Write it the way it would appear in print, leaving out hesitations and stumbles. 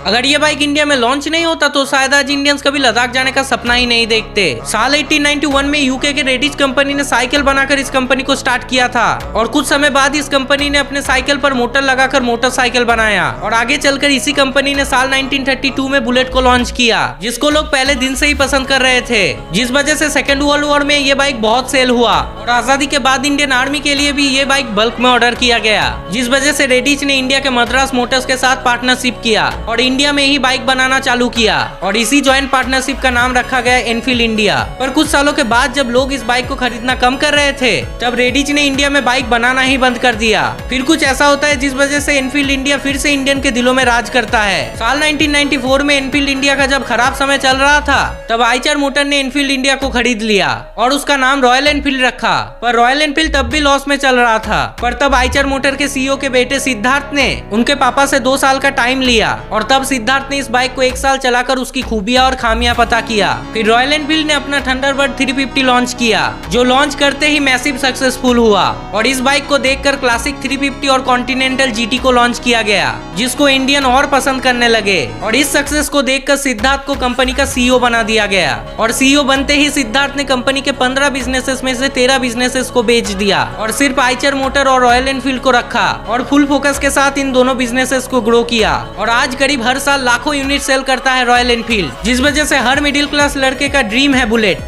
अगर ये bike India में लॉन्च नहीं होता तो शायद आज इंडियंस कभी लद्दाख जाने का सपना ही नहीं देखते। साल 1891 में यूके के रेडिच कंपनी ने साइकिल बनाकर इस कंपनी को स्टार्ट किया था और कुछ समय बाद इस कंपनी ने अपने साइकिल पर मोटर लगाकर मोटरसाइकिल बनाया और आगे चलकर इसी कंपनी ने साल 1932 में बुलेट को लॉन्च किया, जिसको लोग पहले दिन से ही पसंद कर रहे थे, जिस वजह से सेकेंड वर्ल्ड वॉर में ये बाइक बहुत सेल हुआ और आजादी के बाद इंडियन आर्मी के लिए भी ये बाइक बल्क में ऑर्डर किया गया, जिस वजह से रेडिच ने इंडिया के मद्रास मोटर्स के साथ पार्टनरशिप किया और इंडिया में ही बाइक बनाना चालू किया और इसी ज्वाइंट पार्टनरशिप का नाम रखा गया एनफील्ड इंडिया। पर कुछ सालों के बाद जब लोग इस बाइक को खरीदना कम कर रहे थे तब रेडिच ने इंडिया में बाइक बनाना ही बंद कर दिया। फिर कुछ ऐसा होता है जिस वजह से एनफील्ड इंडिया फिर से इंडियन के दिलों में राज करता है। साल 1994 में एनफील्ड इंडिया का जब खराब समय चल रहा था तब आइचर मोटर ने एनफील्ड इंडिया को खरीद लिया और उसका नाम रॉयल एनफील्ड रखा। पर रॉयल एनफील्ड तब भी लॉस में चल रहा था। पर तब आइचर मोटर के सीईओ के बेटे सिद्धार्थ ने उनके पापा से 2 साल का टाइम लिया और तब सिद्धार्थ ने इस बाइक को 1 साल चलाकर उसकी खूबियां और खामियां पता किया। फिर रॉयल एनफील्ड ने अपना थंडरबर्ड 350 लॉन्च किया, जो लॉन्च करते ही मैसिव सक्सेसफुल हुआ और इस बाइक को देखकर क्लासिक 350 और कॉन्टिनेंटल जीटी को लॉन्च किया गया, जिसको इंडियन और पसंद करने लगे और इस सक्सेस को देखकर सिद्धार्थ को कंपनी का सीईओ बना दिया गया और सीईओ बनते ही सिद्धार्थ ने कंपनी के 15 बिजनेसेस में से 13 बिजनेसेस को बेच दिया और सिर्फ आइचर मोटर और रॉयल एनफील्ड को रखा और फुल फोकस के साथ इन दोनों बिजनेसेस को ग्रो किया और आज करीब हर साल लाखों यूनिट सेल करता है रॉयल एनफील्ड, जिस वजह से हर मिडिल क्लास लड़के का ड्रीम है बुलेट।